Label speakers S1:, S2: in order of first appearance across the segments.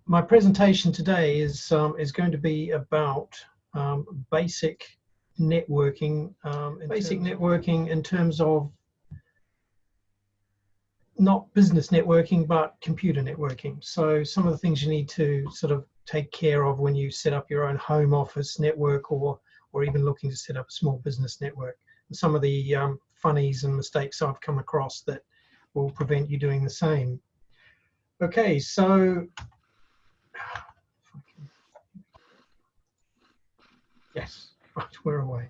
S1: my presentation today is going to be about basic networking, in terms of not business networking, but computer networking. So some of the things you need to sort of take care of when you set up your own home office network, or even looking to set up a small business network. And some of the funnies and mistakes I've come across that will prevent you doing the same. Okay, so yes, right, we're away.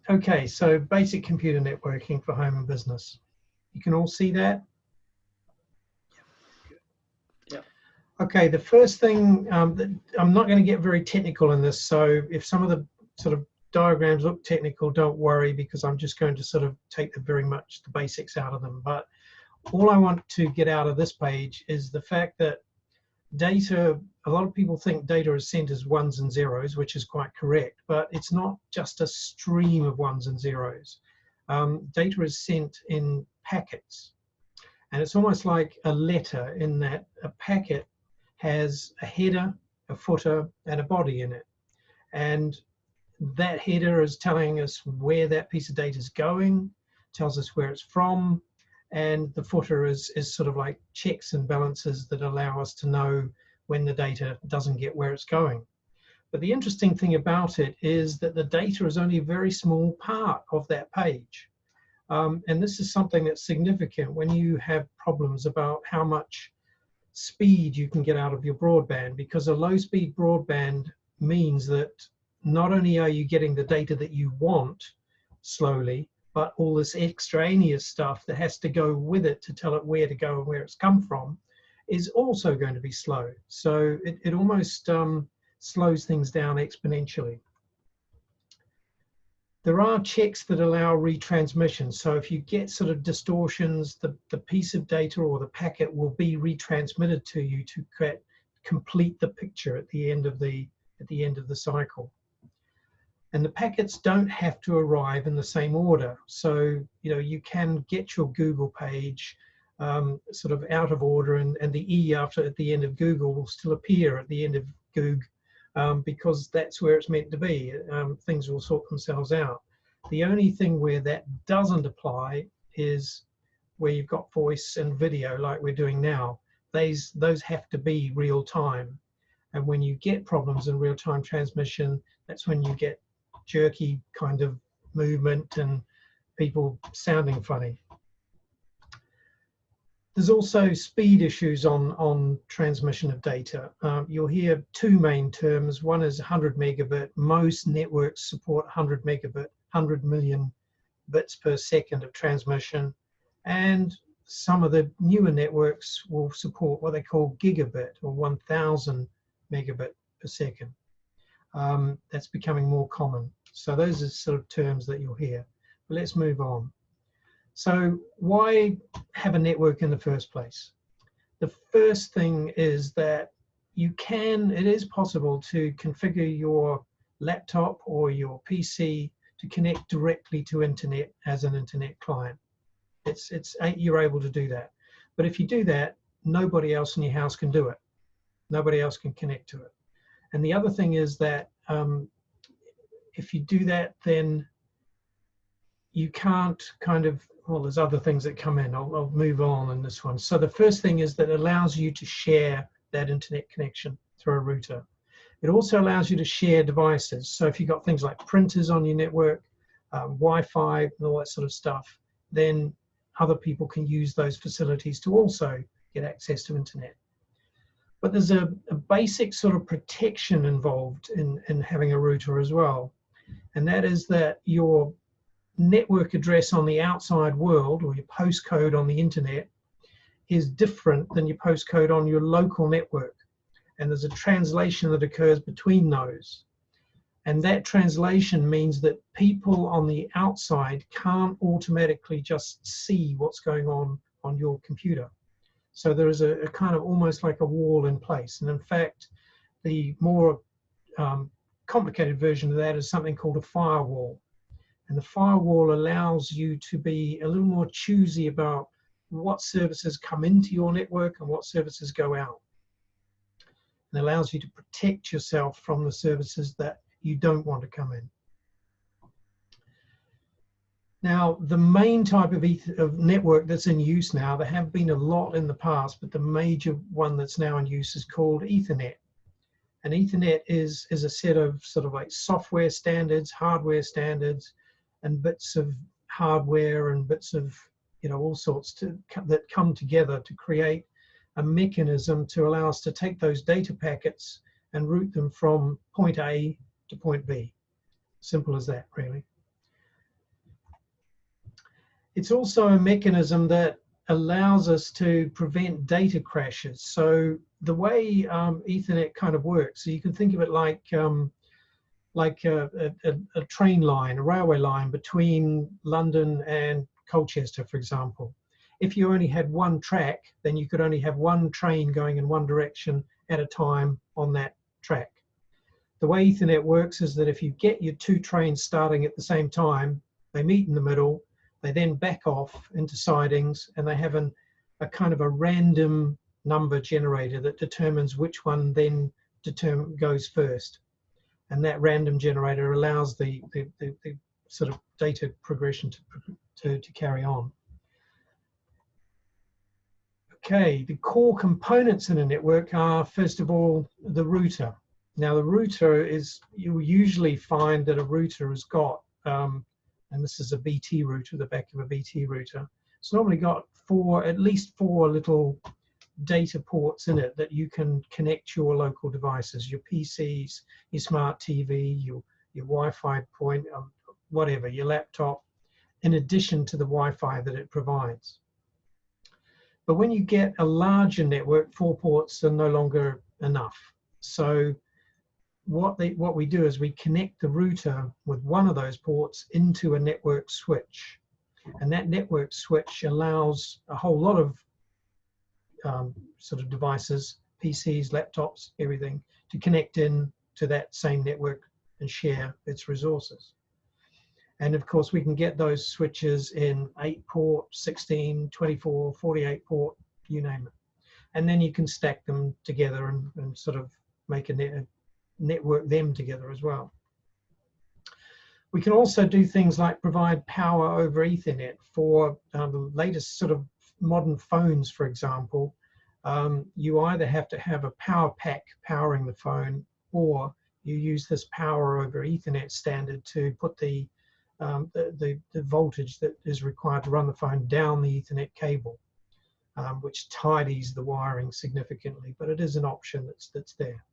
S1: Okay, so basic computer networking for home and business. You can all see that?
S2: Yeah.
S1: Okay, the first thing, that I'm not going to get very technical in this, so if some of the sort of diagrams look technical, don't worry, because I'm just going to sort of take very much the basics out of them. But all I want to get out of this page is the fact that data, a lot of people think data is sent as ones and zeros, which is quite correct, but it's not just a stream of ones and zeros. Data is sent in packets, and it's almost like a letter in that a packet has a header, a footer, and a body in it. And that header is telling us where that piece of data is going, tells us where it's from, and the footer is sort of like checks and balances that allow us to know when the data doesn't get where it's going. But the interesting thing about it is that the data is only a very small part of that page. And this is something that's significant when you have problems about how much speed you can get out of your broadband, because a low-speed broadband means that not only are you getting the data that you want slowly, but all this extraneous stuff that has to go with it to tell it where to go and where it's come from is also going to be slow. So it almost slows things down exponentially. There are checks that allow retransmission. So if you get sort of distortions, the piece of data or the packet will be retransmitted to you to complete the picture at the end of the cycle. And the packets don't have to arrive in the same order. So, you know, you can get your Google page sort of out of order, and the E at the end of Google will still appear at the end of Goog, because that's where it's meant to be. Things will sort themselves out. The only thing where that doesn't apply is where you've got voice and video like we're doing now. Those have to be real time. And when you get problems in real-time transmission, that's when you get jerky kind of movement and people sounding funny. There's also speed issues on transmission of data. You'll hear two main terms. One is 100 megabit. Most networks support 100 megabit, 100 million bits per second of transmission. And some of the newer networks will support what they call gigabit, or 1000 megabit per second. That's becoming more common. So those are sort of terms that you'll hear. But let's move on. So why have a network in the first place? The first thing is that it is possible to configure your laptop or your PC to connect directly to internet as an internet client. You're able to do that. But if you do that, nobody else in your house can do it. Nobody else can connect to it. And the other thing is that if you do that, then you can't well, there's other things that come in. I'll move on in this one. So the first thing is that it allows you to share that internet connection through a router. It also allows you to share devices. So if you've got things like printers on your network, Wi-Fi, and all that sort of stuff, then other people can use those facilities to also get access to internet. But there's a basic sort of protection involved in having a router as well. And that is that your network address on the outside world, or your postcode on the internet, is different than your postcode on your local network. And there's a translation that occurs between those. And that translation means that people on the outside can't automatically just see what's going on your computer. So there is a kind of almost like a wall in place. And in fact, the more complicated version of that is something called a firewall. And the firewall allows you to be a little more choosy about what services come into your network and what services go out. and allows you to protect yourself from the services that you don't want to come in. Now, the main type of network that's in use now, there have been a lot in the past, but the major one that's now in use is called Ethernet. And Ethernet is a set of sort of like software standards, hardware standards, and bits of hardware and bits of, you know, all sorts that come together to create a mechanism to allow us to take those data packets and route them from point A to point B. Simple as that, really. It's also a mechanism that allows us to prevent data crashes. So the way Ethernet kind of works, so you can think of it like a train line, a railway line between London and Colchester, for example. If you only had one track, then you could only have one train going in one direction at a time on that track. The way Ethernet works is that if you get your two trains starting at the same time, they meet in the middle, they then back off into sidings, and they have a kind of a random number generator that determines which one then goes first. And that random generator allows the sort of data progression to carry on. Okay, the core components in a network are, first of all, the router. Now, the router is, you'll usually find that a router has got, and this is a BT router, the back of a BT router. It's normally got at least four little data ports in it that you can connect your local devices, your PCs, your smart TV, your Wi-Fi point, whatever, your laptop, in addition to the Wi-Fi that it provides. But when you get a larger network, 4 ports are no longer enough. So what we do is we connect the router with one of those ports into a network switch. And that network switch allows a whole lot of sort of devices, PCs, laptops, everything, to connect in to that same network and share its resources. And of course, we can get those switches in 8 port, 16, 24, 48 port, you name it. And then you can stack them together and sort of make a network them together as well. We can also do things like provide power over Ethernet for the latest sort of modern phones, for example. You either have to have a power pack powering the phone, or you use this power over Ethernet standard to put the voltage that is required to run the phone down the Ethernet cable, which tidies the wiring significantly, but it is an option that's there.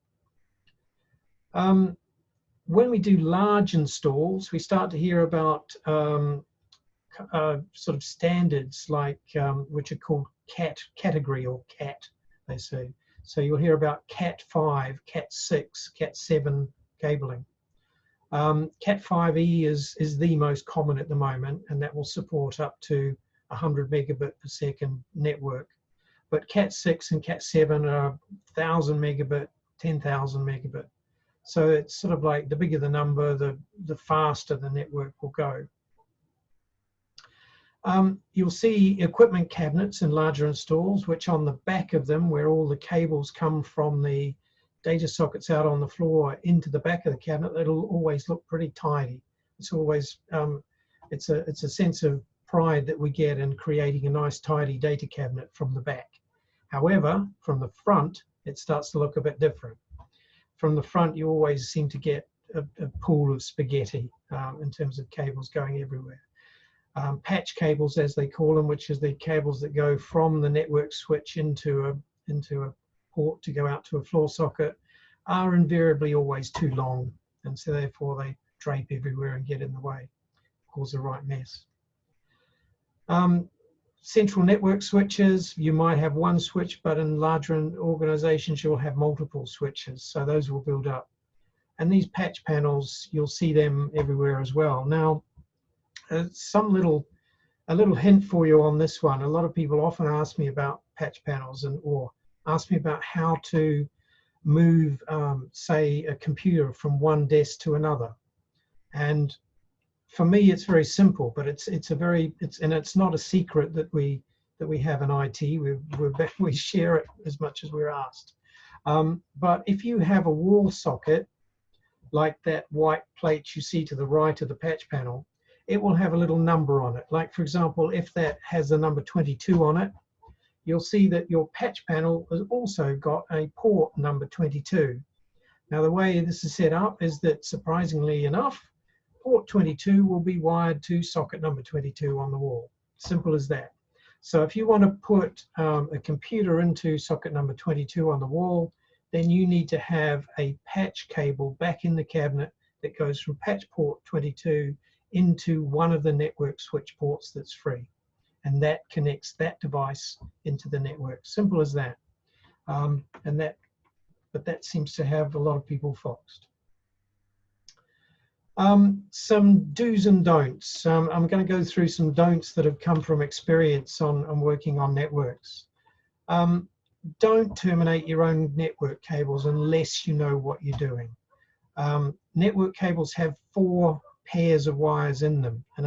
S1: When we do large installs, we start to hear about sort of standards like which are called category or CAT, they say. So you'll hear about Cat 5, Cat 6, Cat 7 cabling. Cat 5e is the most common at the moment, and that will support up to 100 megabit per second network. But Cat 6 and Cat 7 are 1,000 megabit, 10,000 megabit. So it's sort of like the bigger the number, the faster the network will go. You'll see equipment cabinets in larger installs, which on the back of them, where all the cables come from the data sockets out on the floor into the back of the cabinet, it'll always look pretty tidy. It's always, it's a sense of pride that we get in creating a nice tidy data cabinet from the back. However, from the front, it starts to look a bit different. From the front, you always seem to get a pool of spaghetti in terms of cables going everywhere. Patch cables, as they call them, which is the cables that go from the network switch into a port to go out to a floor socket, are invariably always too long, and so therefore they drape everywhere and get in the way, cause a right mess. Central network switches, you might have one switch, but in larger organizations you'll have multiple switches, so those will build up. And these patch panels, you'll see them everywhere as well. Now, a little hint for you on this one. A lot of people often ask me about patch panels or ask me about how to move, say, a computer from one desk to another. And for me, it's very simple, but it's not a secret that we have in IT. We share it as much as we're asked. But if you have a wall socket, like that white plate you see to the right of the patch panel, it will have a little number on it. Like, for example, if that has the number 22 on it, you'll see that your patch panel has also got a port number 22. Now, the way this is set up is that, surprisingly enough, port 22 will be wired to socket number 22 on the wall. Simple as that. So if you want to put a computer into socket number 22 on the wall, then you need to have a patch cable back in the cabinet that goes from patch port 22 into one of the network switch ports that's free. And that connects that device into the network. Simple as that. But that seems to have a lot of people foxed. Some do's and don'ts. I'm going to go through some don'ts that have come from experience on working on networks. Don't terminate your own network cables unless you know what you're doing. Network cables have 4 pairs of wires in them, and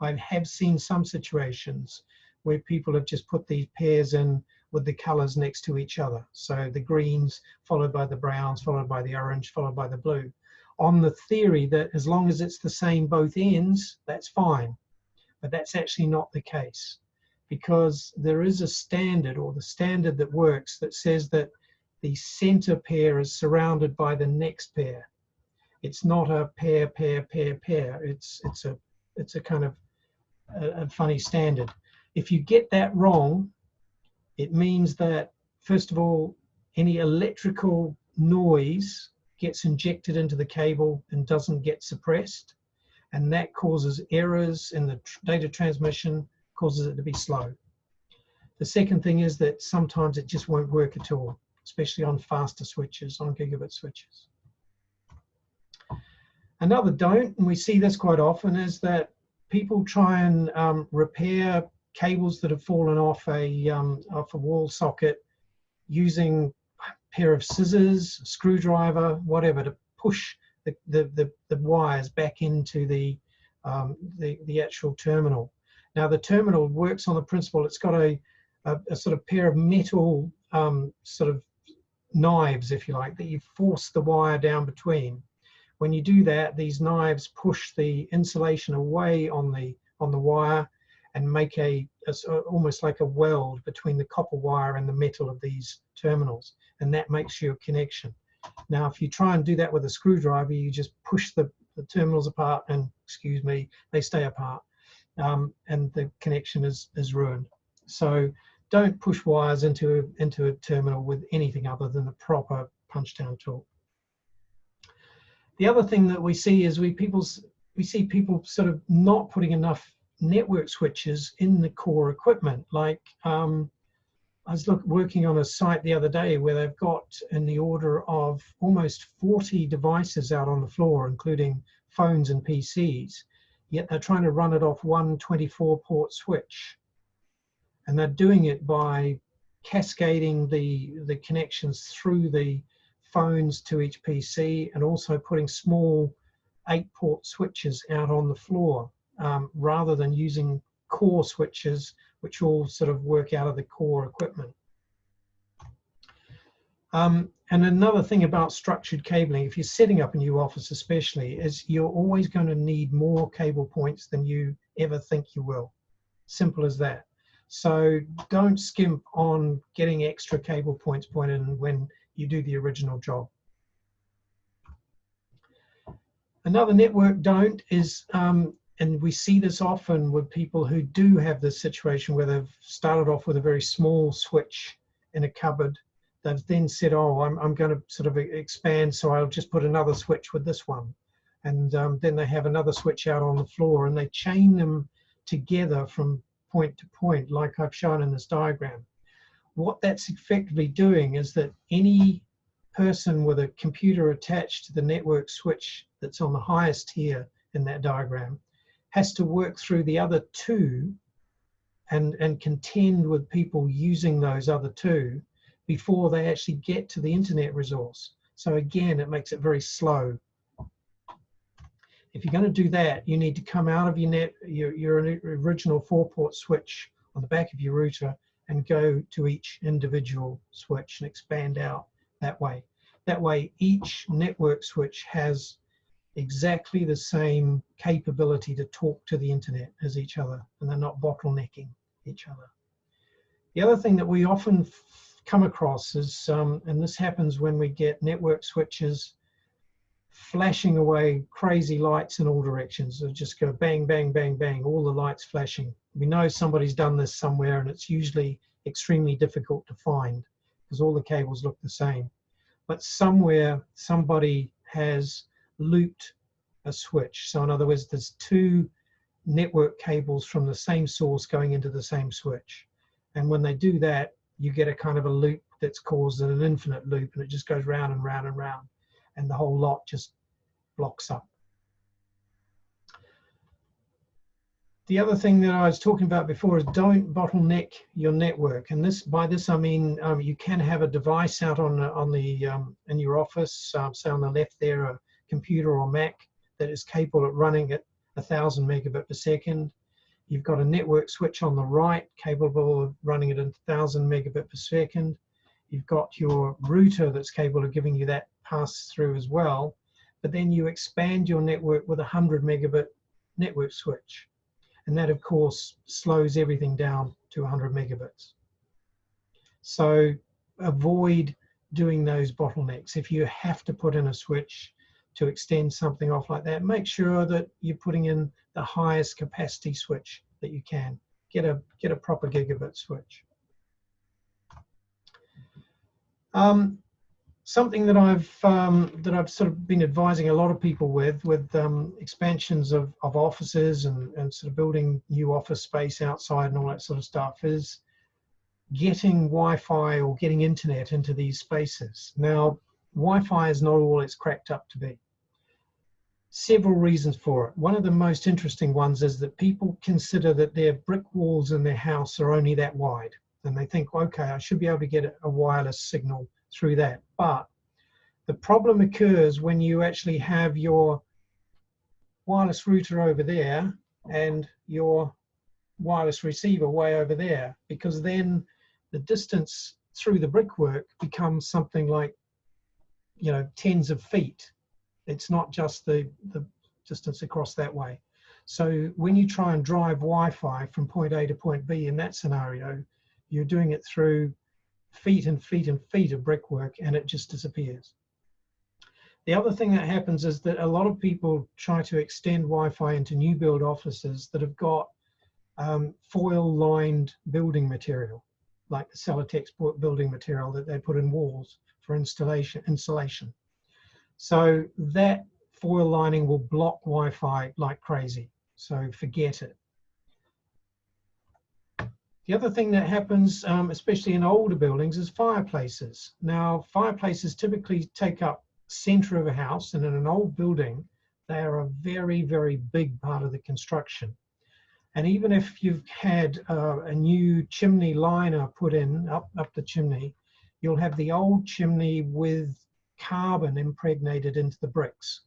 S1: I have seen some situations where people have just put these pairs in with the colors next to each other. So the greens followed by the browns, followed by the orange, followed by the blue, on the theory that as long as it's the same both ends, that's fine. But that's actually not the case, because there is a standard, or the standard that works, that says that the center pair is surrounded by the next pair. It's not a pair, pair, pair, pair. It's a kind of a funny standard. If you get that wrong, it means that, first of all, any electrical noise gets injected into the cable and doesn't get suppressed, and that causes errors in the data transmission, causes it to be slow. The second thing is that sometimes it just won't work at all, especially on faster switches, on gigabit switches. Another don't, and we see this quite often, is that people try and repair cables that have fallen off a wall socket using a pair of scissors, a screwdriver, whatever, to push the wires back into the actual terminal. Now, the terminal works on the principle, it's got a sort of pair of metal sort of knives, if you like, that you force the wire down between. When you do that, these knives push the insulation away on the wire and make almost like a weld between the copper wire and the metal of these terminals, and that makes your connection. Now, if you try and do that with a screwdriver, you just push the terminals apart, and excuse me, they stay apart, and the connection is ruined. So don't push wires into a terminal with anything other than a proper punch-down tool. The other thing that we see is we see people sort of not putting enough network switches in the core equipment. Like I was working on a site the other day where they've got in the order of almost 40 devices out on the floor, including phones and PCs, yet they're trying to run it off one 24-port switch. And they're doing it by cascading the connections through the phones to each PC, and also putting small 8-port switches out on the floor, rather than using core switches, which all sort of work out of the core equipment. And another thing about structured cabling, if you're setting up a new office especially, is you're always going to need more cable points than you ever think you will. Simple as that. So don't skimp on getting extra cable points pointed in when you do the original job. Another network don't is, and we see this often with people who do have this situation where they've started off with a very small switch in a cupboard. They've then said, oh, I'm going to sort of expand, so I'll just put another switch with this one. And then they have another switch out on the floor, and they chain them together from point to point, like I've shown in this diagram. What that's effectively doing is that any person with a computer attached to the network switch that's on the highest tier in that diagram has to work through the other two and contend with people using those other two before they actually get to the internet resource. So again, it makes it very slow. If you're going to do that, you need to come out of your original 4-port switch on the back of your router and go to each individual switch and expand out that way. That way, each network switch has exactly the same capability to talk to the internet as each other, and they're not bottlenecking each other. The other thing that we often come across is, and this happens when we get network switches flashing away crazy lights in all directions. It'll just go bang, bang, bang, bang, all the lights flashing. We know somebody's done this somewhere, and it's usually extremely difficult to find because all the cables look the same. But somewhere somebody has looped a switch. So in other words, there's two network cables from the same source going into the same switch. And when they do that, you get a kind of a loop that's caused an infinite loop, and it just goes round and round and round, and the whole lot just blocks up. The other thing that I was talking about before is don't bottleneck your network. And by this I mean you can have a device out in your office, say on the left there, a computer or Mac that is capable of running at 1,000 megabit per second. You've got a network switch on the right capable of running at 1,000 megabit per second. You've got your router that's capable of giving you that pass through as well. But then you expand your network with a 100 megabit network switch. And that, of course, slows everything down to 100 megabits. So avoid doing those bottlenecks. If you have to put in a switch to extend something off like that, make sure that you're putting in the highest capacity switch that you can. Get a proper gigabit switch. Something that I've sort of been advising a lot of people with expansions of offices and sort of building new office space outside and all that sort of stuff is getting Wi-Fi or getting internet into these spaces. Now, Wi-Fi is not all it's cracked up to be. Several reasons for it. One of the most interesting ones is that people consider that their brick walls in their house are only that wide. And they think, okay, I should be able to get a wireless signal through that. But the problem occurs when you actually have your wireless router over there and your wireless receiver way over there, because then the distance through the brickwork becomes something like, you know, tens of feet. It's not just the distance across that way. So when you try and drive Wi-Fi from point A to point B in that scenario, you're doing it through feet and feet and feet of brickwork, and it just disappears. The other thing that happens is that a lot of people try to extend Wi-Fi into new build offices that have got foil-lined building material, like the Celotex building material that they put in walls for insulation. So that foil lining will block Wi-Fi like crazy. So forget it. The other thing that happens, especially in older buildings, is fireplaces. Now, fireplaces typically take up center of a house, and in an old building, they are a very, very big part of the construction. And even if you've had a new chimney liner put in up the chimney, you'll have the old chimney with carbon impregnated into the bricks.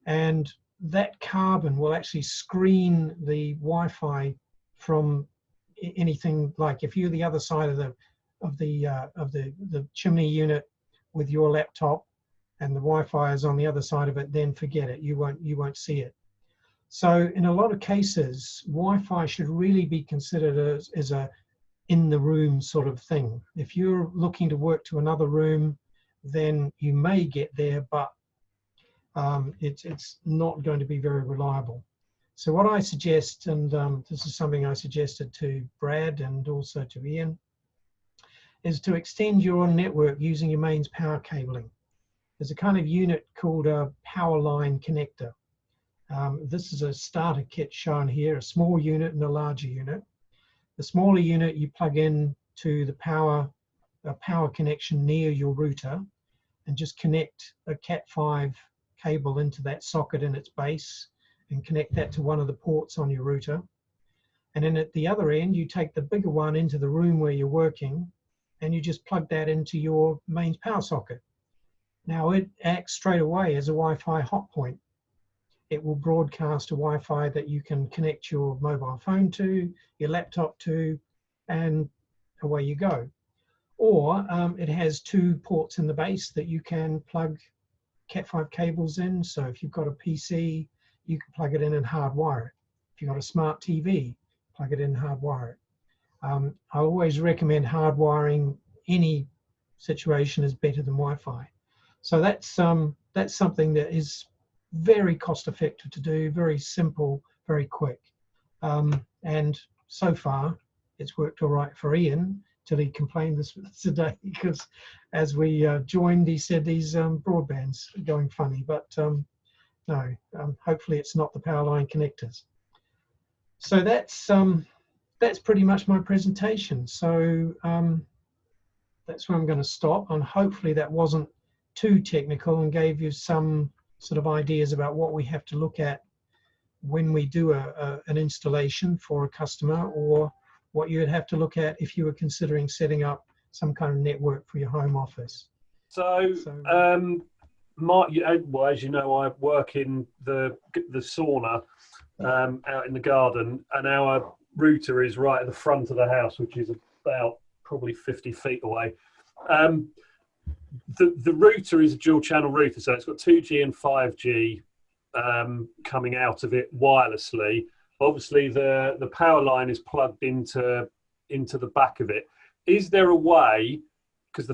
S1: And that carbon will actually screen the Wi-Fi from anything. Like if you're the other side of the chimney unit with your laptop and the Wi-Fi is on the other side of it, then forget it. You won't see it. So in a lot of cases, Wi-Fi should really be considered as a in the room sort of thing. If you're looking to work to another room, then you may get there, but it's not going to be very reliable. So what I suggest, and this is something I suggested to Brad and also to Ian, is to extend your network using your mains power cabling. There's a kind of unit called a power line connector. This is a starter kit shown here, a small unit and a larger unit. The smaller unit you plug in to the power connection near your router and just connect a Cat5 cable into that socket in its base and connect that to one of the ports on your router. And then at the other end, you take the bigger one into the room where you're working and you just plug that into your mains power socket. Now it acts straight away as a Wi-Fi hot point. It will broadcast a Wi-Fi that you can connect your mobile phone to, your laptop to, and away you go. or it has 2 ports in the base that you can plug Cat5 cables in. So if you've got a PC, you can plug it in and hardwire it. If you've got a smart TV, plug it in and hardwire it. I always recommend hardwiring. Any situation is better than Wi-Fi. So that's something that is very cost effective to do, very simple, very quick. And so far, it's worked all right for Ian till he complained this today, because as we joined, he said these broadbands are going funny, but no, hopefully it's not the power line connectors. So that's pretty much my presentation. So that's where I'm going to stop, and hopefully that wasn't too technical and gave you some sort of ideas about what we have to look at when we do an installation for a customer, or what you would have to look at if you were considering setting up some kind of network for your home office.
S2: So Mark, well, as you know, I work in the sauna out in the garden, and our router is right at the front of the house, which is about probably 50 feet away. The router is a dual channel router, so it's got 2G and 5G coming out of it wirelessly. Obviously, the power line is plugged into the back of it. Is there a way, because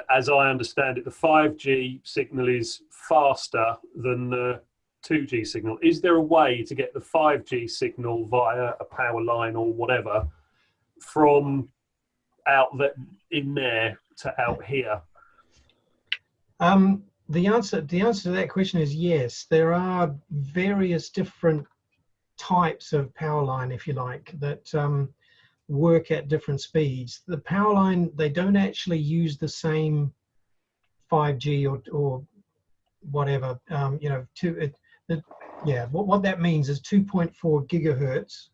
S2: as I understand it, the 5G signal is faster than the 2G signal. Is there a way to get the 5G signal via a power line or whatever from in there to out here?
S1: The answer to that question is yes. There are various different types of power line, if you like, that work at different speeds. The power line, they don't actually use the same 5G or whatever. What that means is 2.4 gigahertz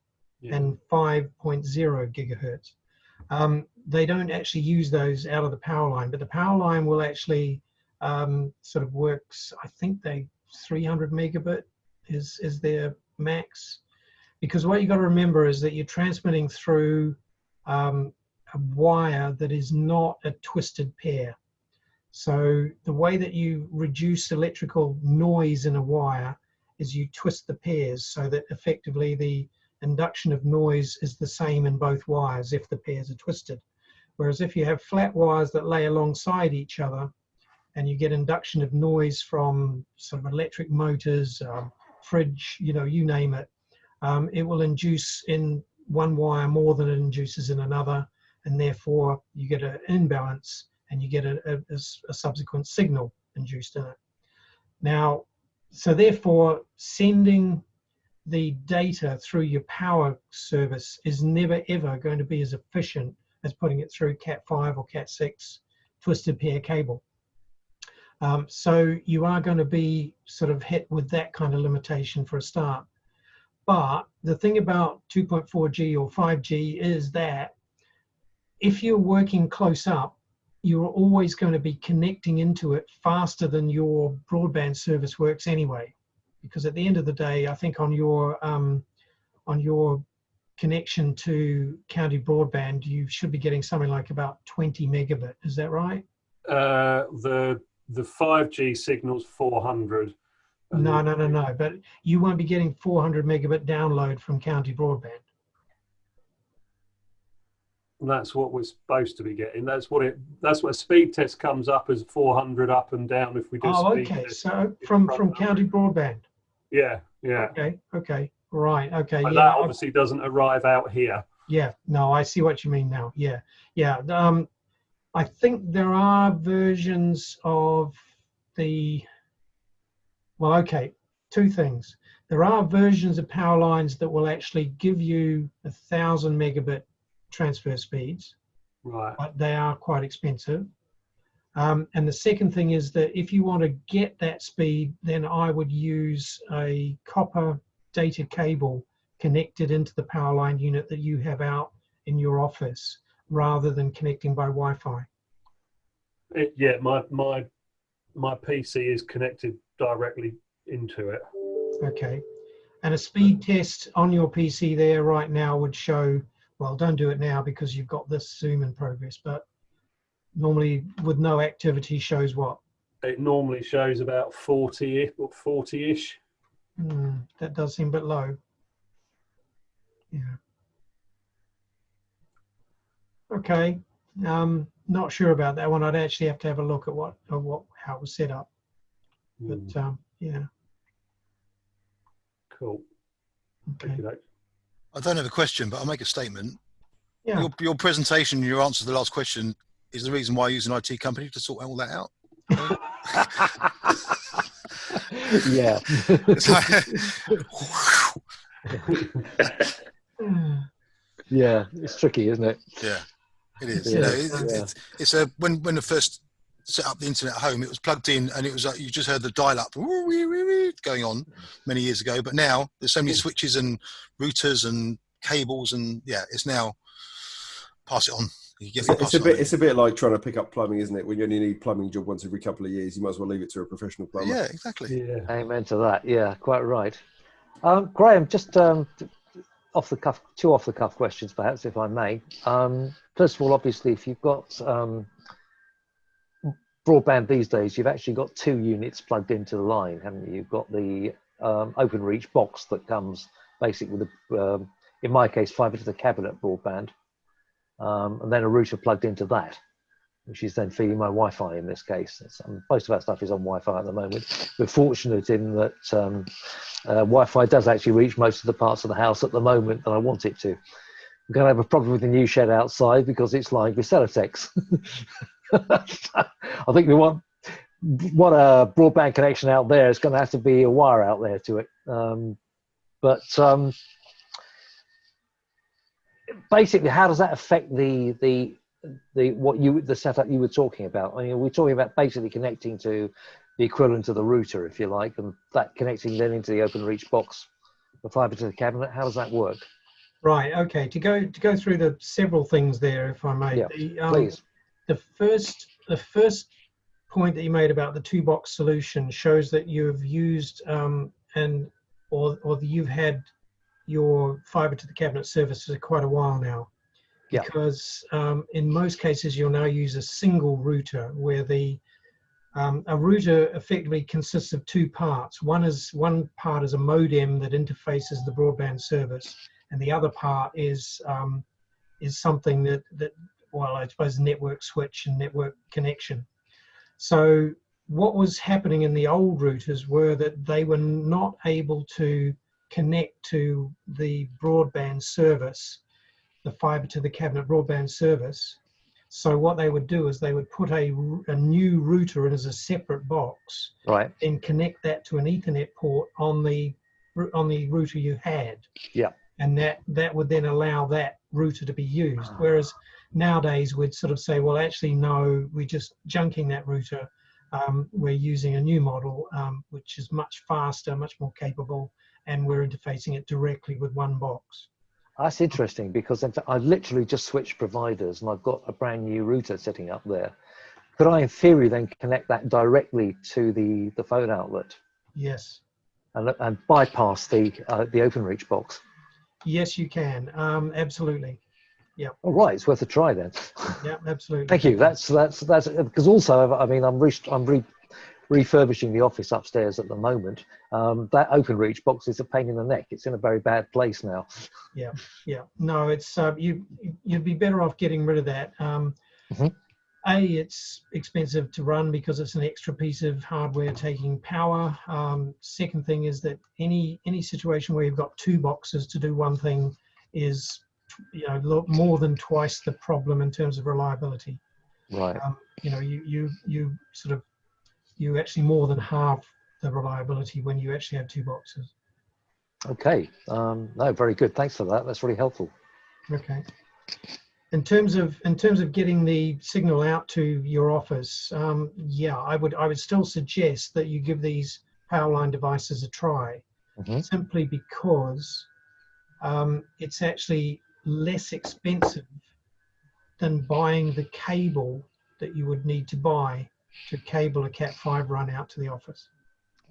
S1: and 5.0 gigahertz. They don't actually use those out of the power line, but the power line will actually sort of works, I think 300 megabit is their max, because what you got to remember is that you're transmitting through a wire that is not a twisted pair. So the way that you reduce electrical noise in a wire is you twist the pairs so that effectively the induction of noise is the same in both wires if the pairs are twisted. Whereas if you have flat wires that lay alongside each other and you get induction of noise from sort of electric motors, fridge, you name it, it will induce in one wire more than it induces in another, and therefore you get an imbalance and you get a subsequent signal induced in it. Now, so therefore sending the data through your power service is never ever going to be as efficient as putting it through Cat5 or Cat6 twisted pair cable. So you are going to be sort of hit with that kind of limitation for a start. But the thing about 2.4G or 5G is that if you're working close up, you're always going to be connecting into it faster than your broadband service works anyway. Because at the end of the day, I think on your connection to county broadband, you should be getting something like about 20 megabit. Is that right?
S2: The 5G signal's 400.
S1: No. But you won't be getting 400 megabit download from county broadband.
S2: That's what we're supposed to be getting. That's what a speed test comes up as 400 up and down if we do.
S1: Oh, okay. So from county broadband.
S2: Yeah.
S1: Okay. Right. Okay.
S2: But
S1: yeah.
S2: That obviously doesn't arrive out here.
S1: Yeah. No, I see what you mean now. Yeah. I think there are versions of two things. There are versions of power lines that will actually give you 1,000 megabit transfer speeds,
S2: right?
S1: But they are quite expensive. And the second thing is that if you want to get that speed, then I would use a copper data cable connected into the power line unit that you have out in your office, rather than connecting by Wi-Fi.
S2: My PC is connected directly into it.
S1: Okay. And a speed test on your PC there right now would show, well, don't do it now because you've got this Zoom in progress, but Normally with no activity shows what?
S2: It normally shows about 40-ish.
S1: That does seem a bit low. Yeah. Okay. Not sure about that one. I'd actually have to have a look at how it was set up. But yeah.
S2: Cool.
S1: Okay.
S3: I don't have a question, but I'll make a statement.
S1: Yeah.
S3: Your presentation, your answer to the last question is the reason why I use an IT company to sort all that out.
S4: Yeah. Yeah, it's tricky, isn't it?
S3: Yeah, it is.
S4: Yeah.
S3: It's a when I first set up the internet at home, it was plugged in and it was like you just heard the dial-up going on many years ago. But now there's so many switches and routers and cables, and it's now pass it on.
S5: It's a bit like trying to pick up plumbing, isn't it? When you only need a plumbing job once every couple of years, you might as well leave it to a professional plumber.
S3: Yeah, exactly.
S2: Yeah.
S4: Amen to that. Yeah, quite right. Graham, just off the cuff, two off the cuff questions, perhaps, if I may. First of all, obviously, if you've got broadband these days, you've actually got 2 units plugged into the line, haven't you? You've got the OpenReach box that comes basically with the, in my case, fibre to the cabinet broadband, and then a router plugged into that, which is then feeding my Wi-Fi in this case. Most of our stuff is on Wi-Fi at the moment. We're fortunate in that Wi-Fi does actually reach most of the parts of the house at the moment that I want it to. We're going to have a problem with the new shed outside because it's lined with Celotex. I think we want a broadband connection out there. It's going to have to be a wire out there to it. Basically, how does that affect the setup you were talking about? I mean, we're talking about basically connecting to the equivalent of the router, if you like, and that connecting then into the OpenReach box, the fibre to the cabinet. How does that work?
S1: Right. Okay. To go through the several things there, if I may.
S4: Yeah, please.
S1: The first point that you made about the 2-box solution shows that you've used you've had your fibre to the cabinet service for quite a while now.
S4: Yeah.
S1: Because in most cases you'll now use a single router where a router effectively consists of 2 parts. One part is a modem that interfaces the broadband service, and the other part is something that well, I suppose network switch and network connection. So what was happening in the old routers were that they were not able to connect to the broadband service, the fibre to the cabinet broadband service. So what they would do is they would put a new router in as a separate box,
S4: Right.
S1: and connect that to an Ethernet port on the router you had.
S4: Yeah.
S1: And that would then allow that router to be used. Whereas nowadays we'd sort of say, well, actually, no, we're just junking that router. We're using a new model, which is much faster, much more capable, and we're interfacing it directly with one box.
S4: That's interesting because in fact, I've literally just switched providers and I've got a brand new router sitting up there. Could I, in theory, then connect that directly to the phone outlet?
S1: Yes.
S4: And bypass the OpenReach box?
S1: Yes, you can. Absolutely. Yeah.
S4: All right, it's worth a try then.
S1: Yeah, absolutely.
S4: Thank you. That's because also, I mean, I'm refurbishing the office upstairs at the moment. That OpenReach box is a pain in the neck. It's in a very bad place now.
S1: Yeah, yeah. No, it's you'd be better off getting rid of that. It's expensive to run because it's an extra piece of hardware taking power. Second thing is that any situation where you've got 2 boxes to do one thing is, more than twice the problem in terms of reliability.
S4: Right.
S1: You actually more than halve the reliability when you actually have 2 boxes.
S4: Okay. No, very good. Thanks for that. That's really helpful.
S1: Okay. In terms of getting the signal out to your office, I would still suggest that you give these Powerline devices a try, simply because it's actually less expensive than buying the cable that you would need to buy to cable a Cat5 run out to the office.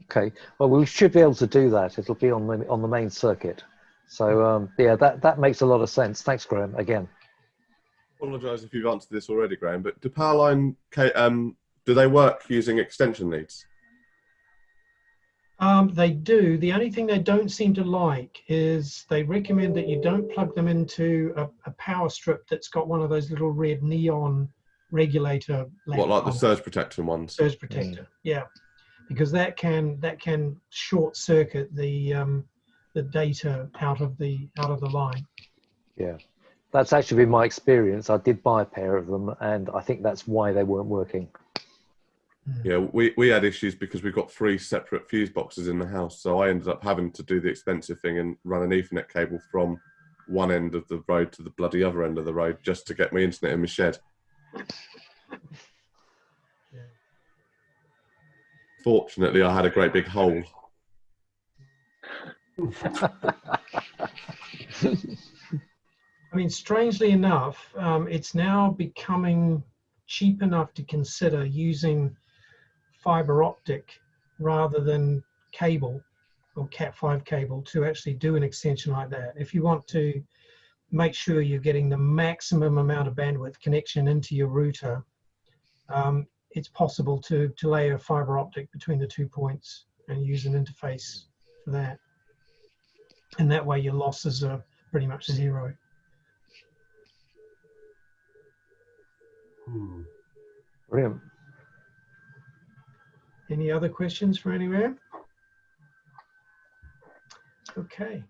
S4: Okay. Well, we should be able to do that. It'll be on the main circuit. So yeah, that makes a lot of sense. Thanks, Graham. Again.
S6: Apologise if you've answered this already, Graham, but do Powerline, do they work using extension leads?
S1: They do. The only thing they don't seem to like is they recommend that you don't plug them into a power strip that's got one of those little red neon regulator lamps.
S6: What, like the
S1: on it.
S6: surge protector ones?
S1: Surge protector, yeah, because that can short circuit the data out of the line.
S4: Yeah, that's actually been my experience. I did buy a pair of them, and I think that's why they weren't working.
S6: Yeah, we had issues because we've got 3 separate fuse boxes in the house, so I ended up having to do the expensive thing and run an Ethernet cable from one end of the road to the bloody other end of the road just to get my internet in my shed. Fortunately, I had a great big hole.
S1: I mean, strangely enough, it's now becoming cheap enough to consider using fiber optic rather than cable or Cat5 cable to actually do an extension like that. If you want to make sure you're getting the maximum amount of bandwidth connection into your router, it's possible to lay a fiber optic between the 2 points and use an interface for that. And that way your losses are pretty much zero.
S4: Brilliant.
S1: Any other questions for anywhere? Okay.